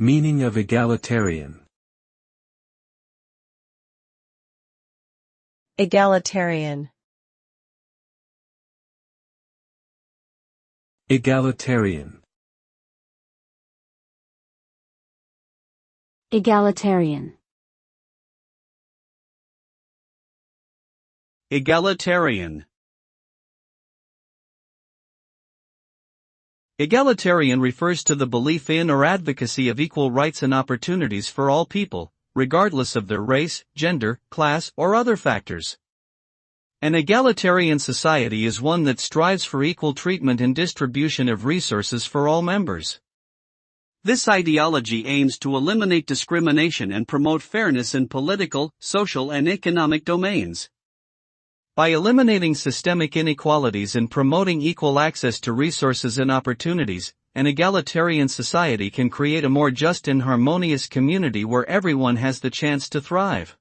Meaning of egalitarian. Egalitarian. Egalitarian. Egalitarian. Egalitarian. Egalitarian refers to the belief in or advocacy of equal rights and opportunities for all people, regardless of their race, gender, class, or other factors. An egalitarian society is one that strives for equal treatment and distribution of resources for all members. This ideology aims to eliminate discrimination and promote fairness in political, social, and economic domains. By eliminating systemic inequalities and promoting equal access to resources and opportunities, an egalitarian society can create a more just and harmonious community where everyone has the chance to thrive.